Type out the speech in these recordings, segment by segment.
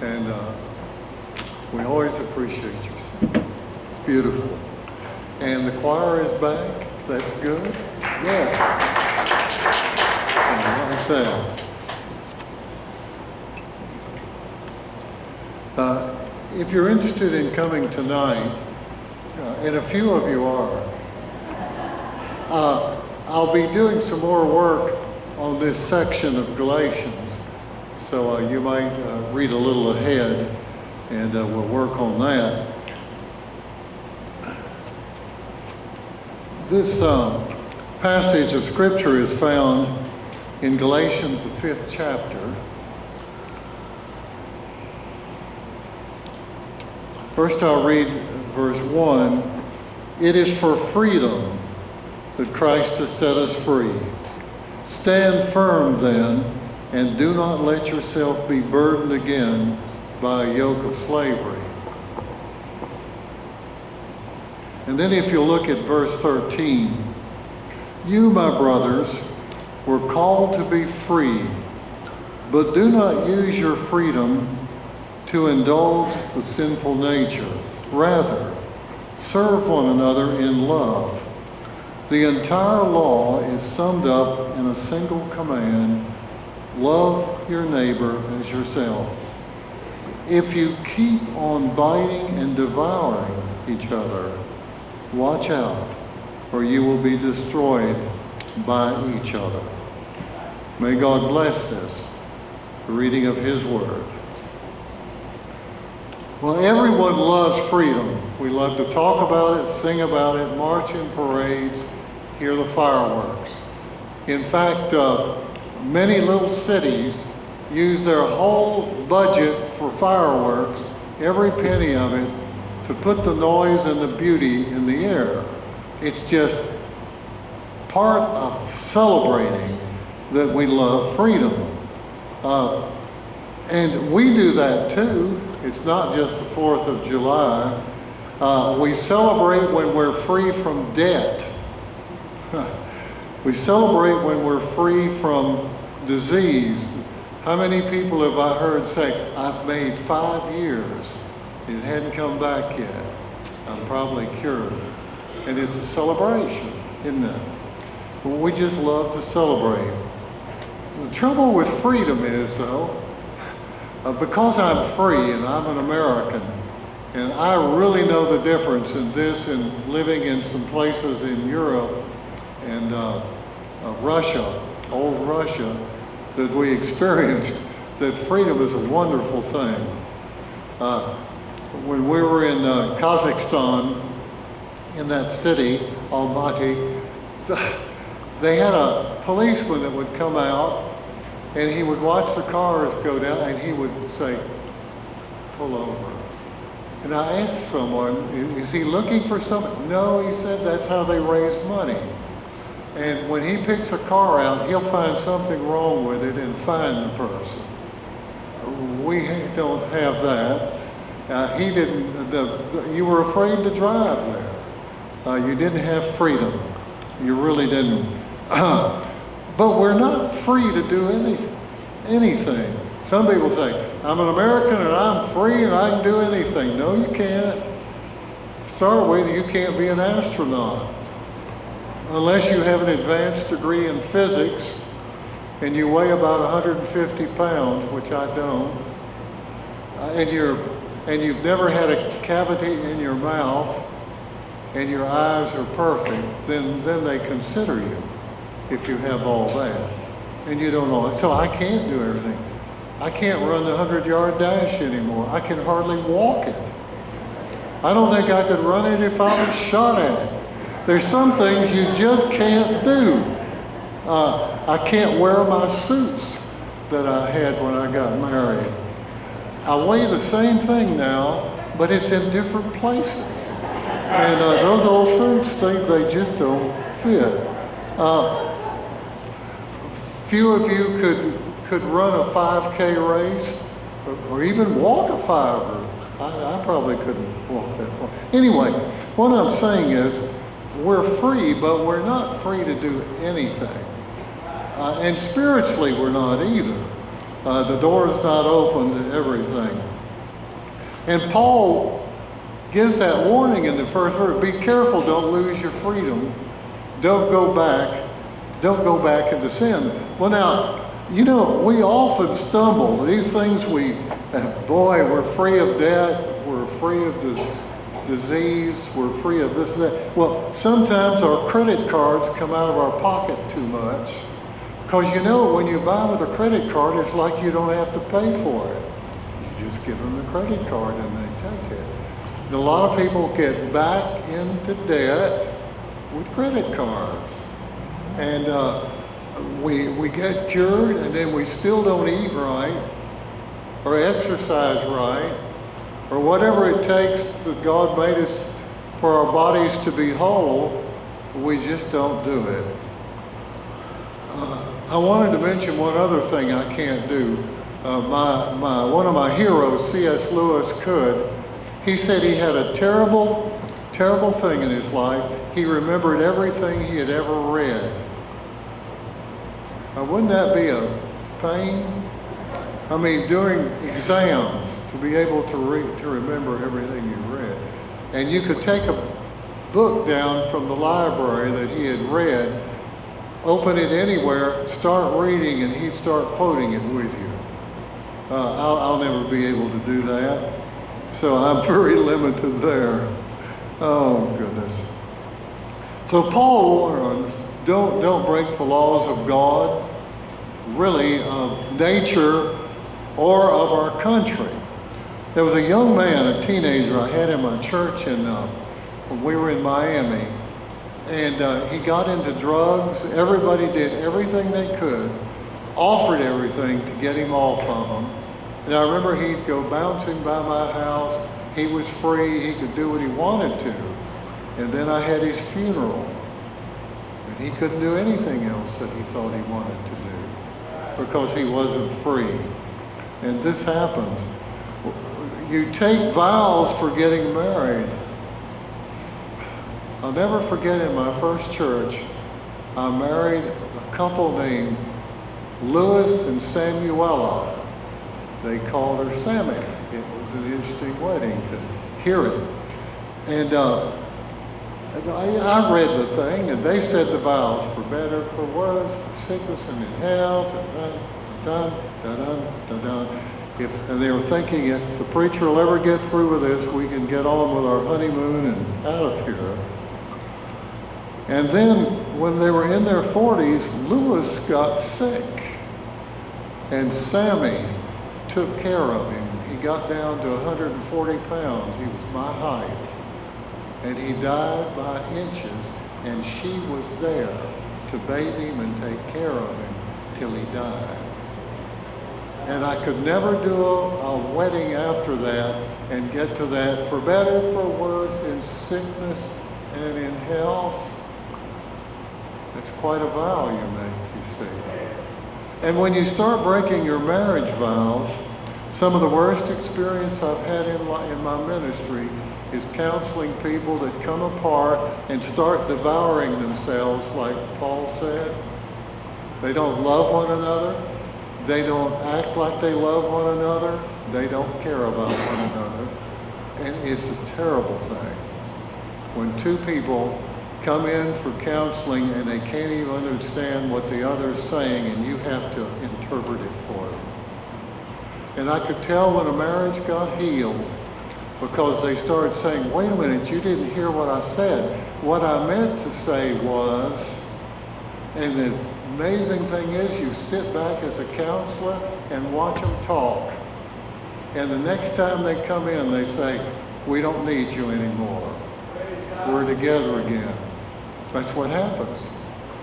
and we always appreciate you. It's beautiful. And the choir is back. That's good. Yes. Like that. If you're interested in coming tonight, and a few of you are, I'll be doing some more work on this section of Galatians. So you might read a little ahead, and we'll work on that. This passage of Scripture is found in Galatians, the 5th chapter. First I'll read verse 1. It is for freedom that Christ has set us free. Stand firm then, and do not let yourself be burdened again by a yoke of slavery. And then if you look at verse 13, you, my brothers, were called to be free, but do not use your freedom to indulge the sinful nature. Rather, serve one another in love. The entire law is summed up in a single command: love your neighbor as yourself. If you keep on biting and devouring each other, watch out, for you will be destroyed by each other. May God bless this, the reading of His Word. Well, everyone loves freedom. We love to talk about it, sing about it, march in parades, hear the fireworks. In fact, many little cities use their whole budget for fireworks, every penny of it, to put the noise and the beauty in the air. It's just part of celebrating that we love freedom. And we do that too. It's not just the 4th of July. We celebrate when we're free from debt. We celebrate when we're free from disease. How many people have I heard say, I've made 5 years. It hadn't come back yet. I'm probably cured. And it's a celebration, isn't it? Well, we just love to celebrate. The trouble with freedom is, though, because I'm free and I'm an American, and I really know the difference in this and living in some places in Europe and Russia, old Russia, that we experienced, that freedom is a wonderful thing. When we were in Kazakhstan, in that city, Almaty, they had a policeman that would come out, and he would watch the cars go down, and he would say, pull over. And I asked someone, is he looking for something? No, he said that's how they raise money. And when he picks a car out, he'll find something wrong with it and fine the person. We don't have that. He didn't, you were afraid to drive there. You didn't have freedom. You really didn't. But we're not free to do anything. Some people say, I'm an American and I'm free and I can do anything. No, you can't. To start with, you can't be an astronaut unless you have an advanced degree in physics and you weigh about 150 pounds, which I don't, and you've never had a cavity in your mouth and your eyes are perfect, then they consider you if you have all that. And you don't know it. So I can't do everything. I can't run the 100-yard dash anymore. I can hardly walk it. I don't think I could run it if I was shot at it. There's some things you just can't do. I can't wear my suits that I had when I got married. I weigh the same thing now, but it's in different places. And those old suits, they just don't fit. Few of you could run a 5K race or even walk a 5. I probably couldn't walk that far. Anyway, what I'm saying is we're free, but we're not free to do anything. And spiritually, we're not either. The door is not open to everything. And Paul gives that warning in the first verse. Be careful, don't lose your freedom. Don't go back. Don't go back into sin. Well, now, you know, we often stumble. These things we're free of debt. We're free of disease. We're free of this and that. Well, sometimes our credit cards come out of our pocket too much. Because you know, when you buy with a credit card, it's like you don't have to pay for it. You just give them the credit card and they take it. And a lot of people get back into debt with credit cards. And we get cured, and then we still don't eat right, or exercise right, or whatever it takes that God made us for our bodies to be whole. We just don't do it. I wanted to mention one other thing I can't do. One of my heroes, C.S. Lewis, could. He said he had a terrible thing in his life. He remembered everything he had ever read. Wouldn't that be a pain? I mean, during exams, to be able to remember everything you read. And you could take a book down from the library that he had read, open it anywhere, start reading, and he'd start quoting it with you. I'll never be able to do that. So I'm very limited there. Oh, goodness. So Paul warns, don't break the laws of God, really of nature or of our country. There was a young man, a teenager I had in my church when we were in Miami, and he got into drugs. Everybody did everything they could, offered everything to get him off of them. And I remember he'd go bouncing by my house. He was free. He could do what he wanted to. And then I had his funeral. And he couldn't do anything else that he thought he wanted to do because he wasn't free. And this happens. You take vows for getting married. I'll never forget in my first church, I married a couple named Louis and Samuela. They called her Sammy. It was an interesting wedding to hear it. And I read the thing, and they said the vows, for better, for worse, for sickness and in health, and they were thinking, if the preacher will ever get through with this, we can get on with our honeymoon and out of here. And then, when they were in their 40s, Louis got sick, and Sammy took care of him. He got down to 140 pounds. He was my height. And he died by inches, and she was there to bathe him and take care of him till he died. And I could never do a wedding after that and get to that, for better, for worse, in sickness and in health. It's quite a vow you make, you see. And when you start breaking your marriage vows, some of the worst experience I've had in my ministry is counseling people that come apart and start devouring themselves, like Paul said. They don't love one another. They don't act like they love one another. They don't care about one another. And it's a terrible thing when two people come in for counseling and they can't even understand what the other is saying, and you have to interpret it for them. And I could tell when a marriage got healed because they started saying, wait a minute, you didn't hear what I said. What I meant to say was, and the amazing thing is you sit back as a counselor and watch them talk. And the next time they come in, they say, we don't need you anymore. We're together again. That's what happens.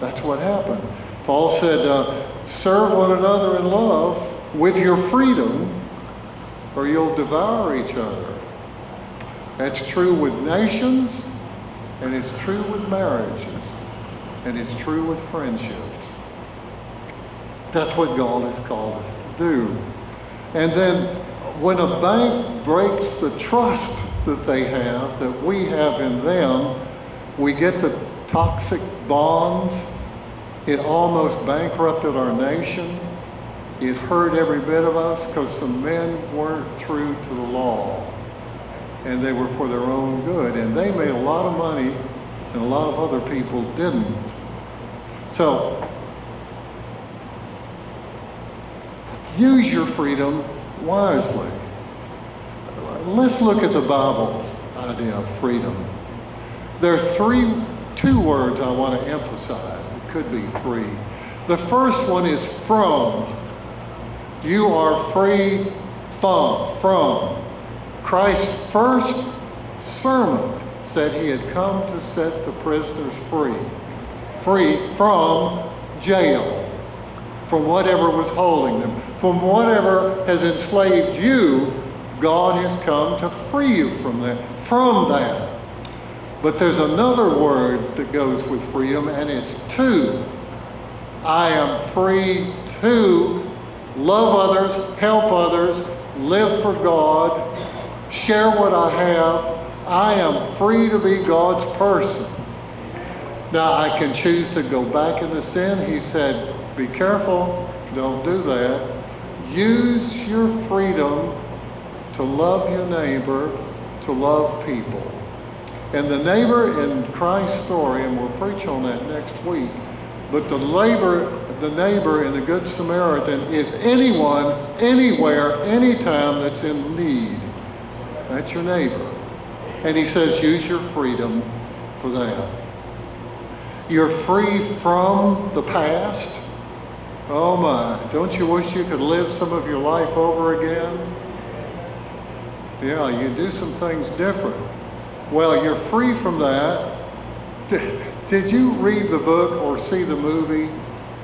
That's what happened. Paul said, serve one another in love with your freedom, or you'll devour each other. That's true with nations, and it's true with marriages, and it's true with friendships. That's what God has called us to do. And then when a bank breaks the trust that they have, that we have in them, we get the toxic bonds. It almost bankrupted our nation. It hurt every bit of us because some men weren't true to the law. and they were for their own good. And they made a lot of money, and a lot of other people didn't. So, use your freedom wisely. Let's look at the Bible's idea of freedom. There are two words I want to emphasize. It could be three. The first one is from. You are free from. Christ's first sermon said he had come to set the prisoners free. Free from jail, from whatever was holding them, from whatever has enslaved you. God has come to free you from that. But there's another word that goes with freedom, and it's to. I am free to love others, help others, live for God, share what I have. I am free to be God's person. Now, I can choose to go back into sin. He said, be careful, don't do that. Use your freedom to love your neighbor, to love people. And the neighbor in Christ's story, and we'll preach on that next week, but the neighbor in the Good Samaritan is anyone, anywhere, anytime that's in need. That's your neighbor. And he says, use your freedom for that. You're free from the past. Oh my, don't you wish you could live some of your life over again? Yeah, you do some things different. Well, you're free from that. Did you read the book or see the movie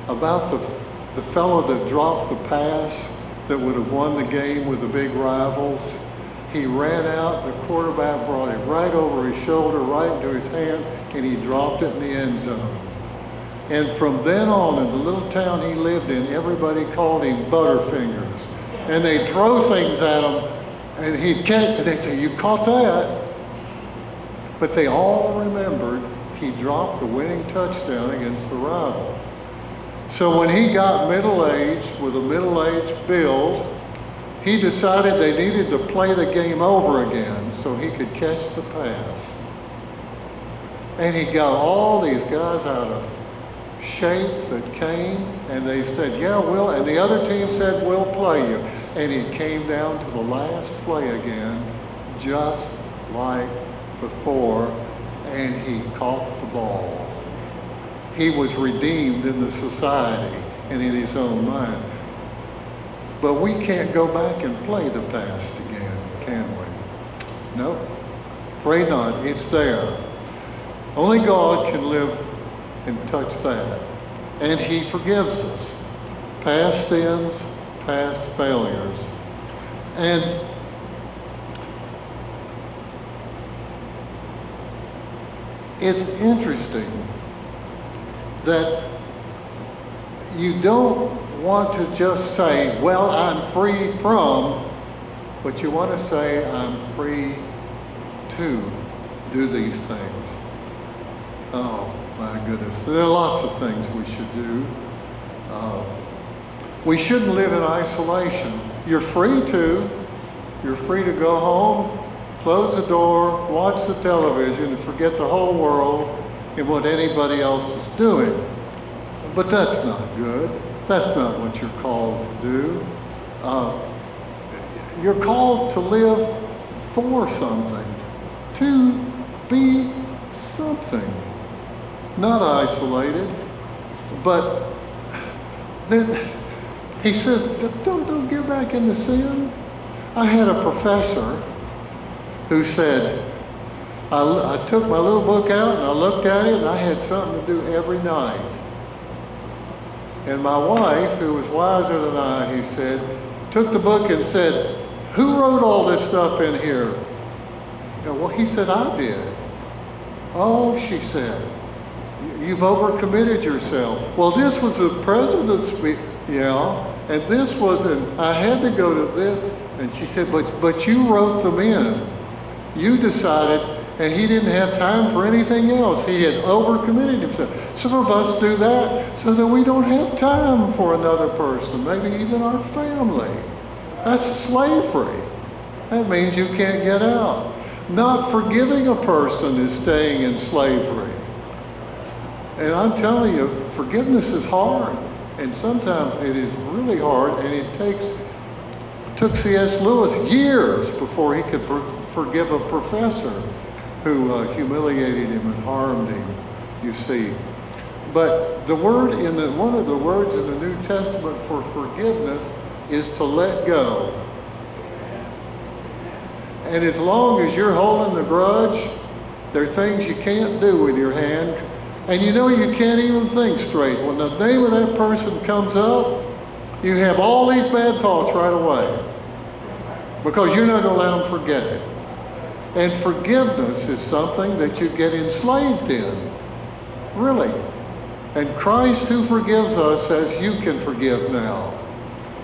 about the fellow that dropped the pass that would have won the game with the big rivals? He ran out, the quarterback brought it right over his shoulder, right into his hand, and he dropped it in the end zone. And from then on, in the little town he lived in, everybody called him Butterfingers. And they'd throw things at him, and he'd catch, and they'd say, you caught that. But they all remembered he dropped the winning touchdown against the rival. So when he got middle-aged, with a middle-aged build, he decided they needed to play the game over again so he could catch the pass. And he got all these guys out of shape that came, and they said, yeah, we'll, and the other team said, we'll play you. And he came down to the last play again, just like before, and he caught the ball. He was redeemed in the society and in his own mind. But we can't go back and play the past again, can we? No, pray not. It's there. Only God can live and touch that. And he forgives us. Past sins, past failures. And it's interesting that you don't want to just say, well, I'm free from, but you want to say, I'm free to do these things. Oh, my goodness. There are lots of things we should do. We shouldn't live in isolation. You're free to. You're free to go home, close the door, watch the television, and forget the whole world and what anybody else is doing. But that's not good. That's not what you're called to do. You're called to live for something, to be something, not isolated. But then he says, don't get back into sin. I had a professor who said, I took my little book out and I looked at it and I had something to do every night. And my wife, who was wiser than I, he said, took the book and said, who wrote all this stuff in here? And well, he said, I did. Oh, she said, you've overcommitted yourself. Well, this was the president's speech. Yeah, and this wasn't, I had to go to this. And she said, but you wrote them in. You decided, and he didn't have time for anything else. He had overcommitted himself. Some of us do that so that we don't have time for another person, maybe even our family. That's slavery. That means you can't get out. Not forgiving a person is staying in slavery. And I'm telling you, forgiveness is hard. And sometimes it is really hard, and it took C.S. Lewis years before he could forgive a professor who humiliated him and harmed him, you see. But the word one of the words in the New Testament for forgiveness is to let go. And as long as you're holding the grudge, there are things you can't do with your hand. And you know you can't even think straight. When the name of that person comes up, you have all these bad thoughts right away. Because you're not going to let them forget it. And forgiveness is something that you get enslaved in. Really. And Christ who forgives us says you can forgive now.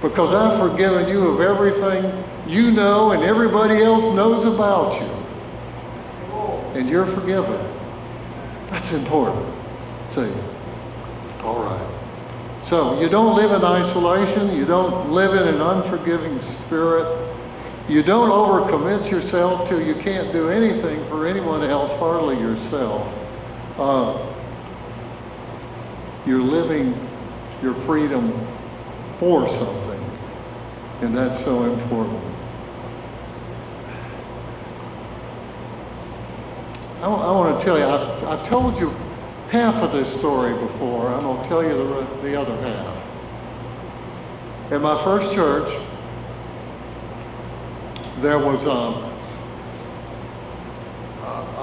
Because I've forgiven you of everything you know and everybody else knows about you. And you're forgiven. That's important. See? All right. So you don't live in isolation. You don't live in an unforgiving spirit. You don't overcommit yourself till you can't do anything for anyone else, hardly yourself. You're living your freedom for something. And that's so important. I want to tell you, I've told you half of this story before. I'm going to tell you the other half. In my first church, there was a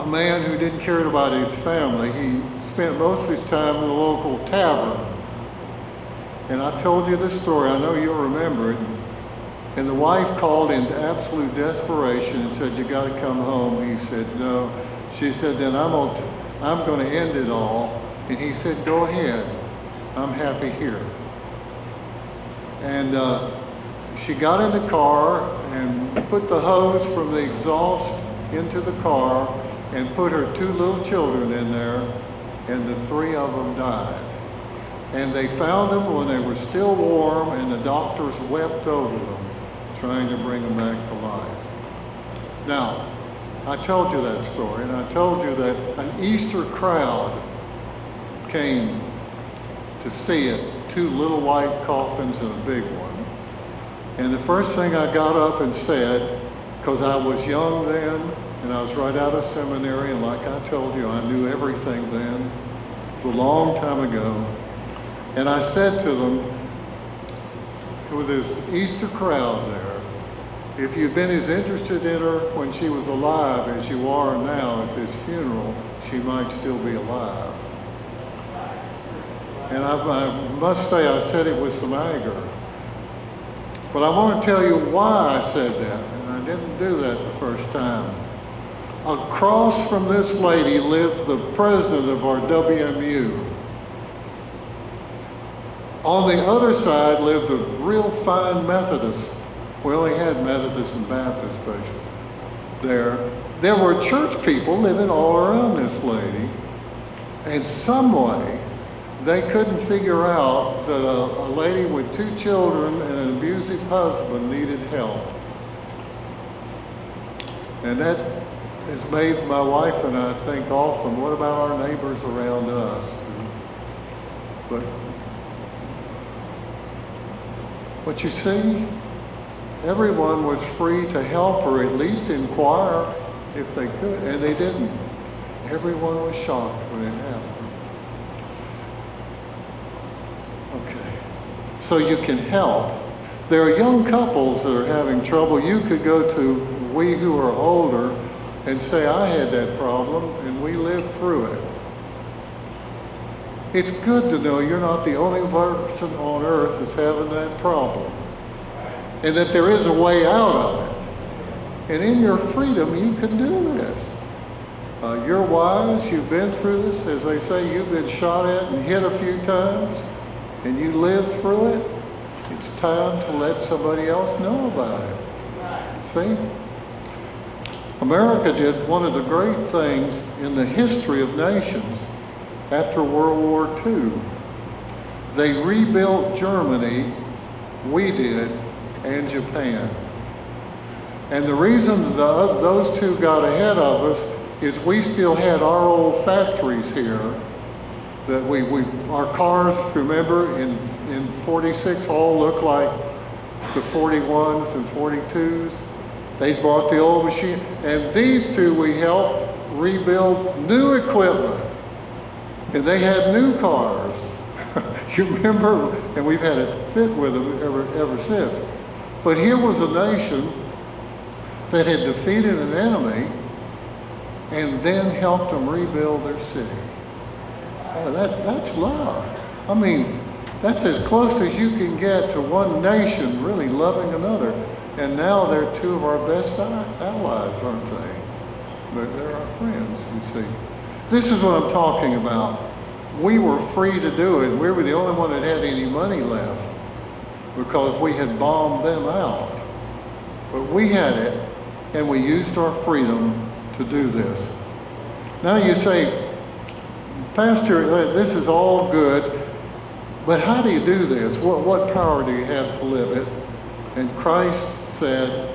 man who didn't care about his family. He spent most of his time in the local tavern. And I've told you this story. I know you'll remember it. And the wife called in absolute desperation and said, "You got to come home." He said, "No." She said, "Then I'm going to end it all." And he said, "Go ahead. I'm happy here." And she got in the car and put the hose from the exhaust into the car and put her 2 little children in there, and the 3 of them died. And they found them when they were still warm, and the doctors wept over them, trying to bring them back to life. Now, I told you that story, and I told you that an Easter crowd came to see it, 2 little white coffins and a big one. And the first thing I got up and said, because I was young then, and I was right out of seminary, and like I told you, I knew everything then. It was a long time ago. And I said to them, with this Easter crowd there, if you'd been as interested in her when she was alive as you are now at this funeral, she might still be alive. And I must say I said it with some anger. But I want to tell you why I said that, and I didn't do that the first time. Across from this lady lived the president of our WMU. On the other side lived a real fine Methodist. We only had Methodist and Baptist there. There were church people living all around this lady. And some way, they couldn't figure out that a lady with 2 children and an abusive husband needed help. And that has made my wife and I think often, what about our neighbors around us? But you see, everyone was free to help her, at least inquire if they could, and they didn't. Everyone was shocked when it happened. Okay, so you can help. There are young couples that are having trouble. You could go to we who are older and say, I had that problem and we lived through it. It's good to know you're not the only person on earth that's having that problem, and that there is a way out of it. And in your freedom, you can do this. You're wise, you've been through this. As they say, you've been shot at and hit a few times, and you lived through it. It's time to let somebody else know about it. See? America did one of the great things in the history of nations after World War II. They rebuilt Germany, we did, and Japan. And the reason those two got ahead of us is we still had our old factories here that our cars, remember, in 46 all looked like the 41s and 42s. They bought the old machine. And these two we helped rebuild new equipment. And they had new cars. You remember? And we've had it fit with them ever since. But here was a nation that had defeated an enemy and then helped them rebuild their city. Oh, that's love. I mean, that's as close as you can get to one nation really loving another. And now they're two of our best allies, aren't they? They're our friends, you see. This is what I'm talking about. We were free to do it. We were the only one that had any money left because we had bombed them out. But we had it, and we used our freedom to do this. Now you say, Pastor, this is all good, but how do you do this? What power do you have to live it? And Christ said,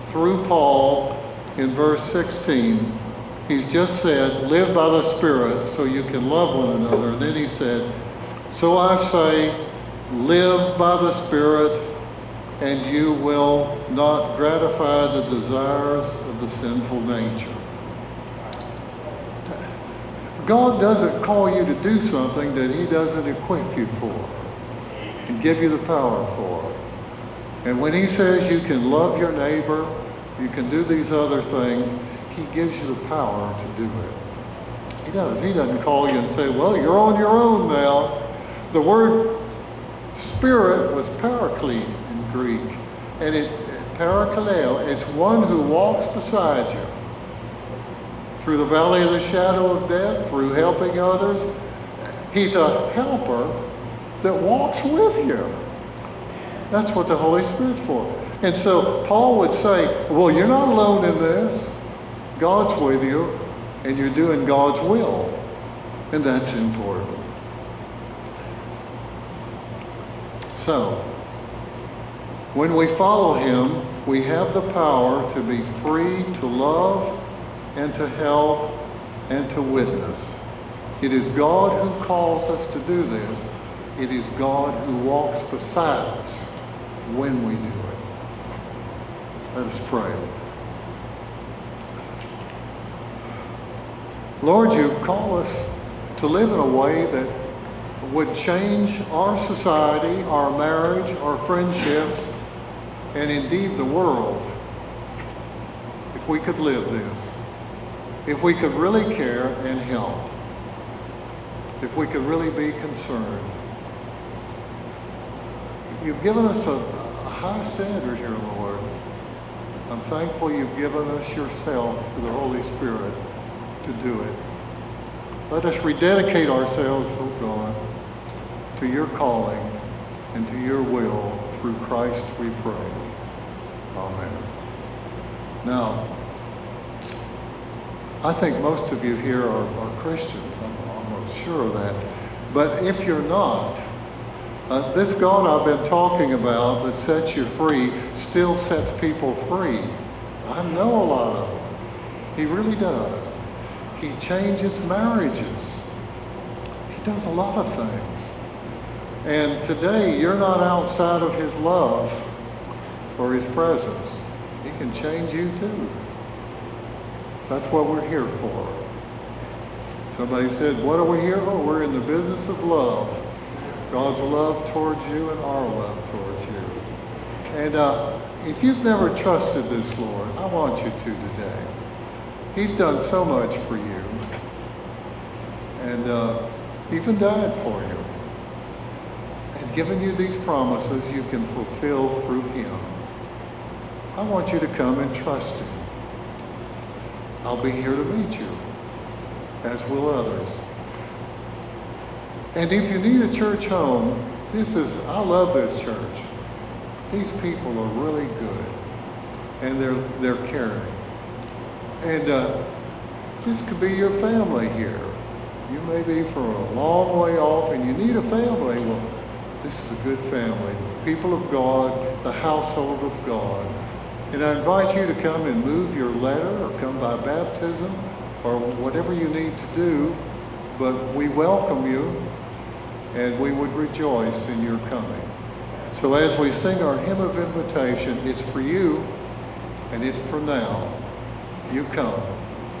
through Paul, in verse 16, he's just said, live by the Spirit so you can love one another. And then he said, so I say, live by the Spirit, and you will not gratify the desires of the sinful nature. God doesn't call you to do something that he doesn't equip you for and give you the power for. And when he says you can love your neighbor, you can do these other things, he gives you the power to do it. He does. He doesn't call you and say, well, you're on your own now. The word spirit was paraclete in Greek. And parakaleo, it's one who walks beside you. Through the valley of the shadow of death, through helping others. He's a helper that walks with you. That's what the Holy Spirit's for. And so Paul would say, well, you're not alone in this. God's with you, and you're doing God's will. And that's important. So, when we follow him, we have the power to be free to love and to help and to witness. It is God who calls us to do this. It is God who walks beside us when we do it. Let us pray. Lord, you call us to live in a way that would change our society, our marriage, our friendships, and indeed the world, if we could live this, if we could really care and help, if we could really be concerned. You've given us a high standard here, Lord. I'm thankful you've given us yourself through the Holy Spirit to do it. Let us rededicate ourselves, oh God, to your calling and to your will. Through Christ we pray. Amen. Now, I think most of you here are Christians. I'm almost sure of that. But if you're not, this God I've been talking about that sets you free still sets people free. I know a lot of them. He really does. He changes marriages. He does a lot of things. And today, you're not outside of his love or his presence. He can change you too. That's what we're here for. Somebody said, what are we here for? We're in the business of love. God's love towards you and our love towards you. And if you've never trusted this Lord, I want you to today. He's done so much for you. And even died for you. And given you these promises you can fulfill through him. I want you to come and trust him. I'll be here to meet you, as will others. And if you need a church home, I love this church. These people are really good. And they're caring. And this could be your family here. You may be from a long way off and you need a family. Well, this is a good family. People of God, the household of God. And I invite you to come and move your letter or come by baptism or whatever you need to do, but we welcome you and we would rejoice in your coming. So as we sing our hymn of invitation, it's for you and it's for now. You come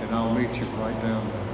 and I'll meet you right down there.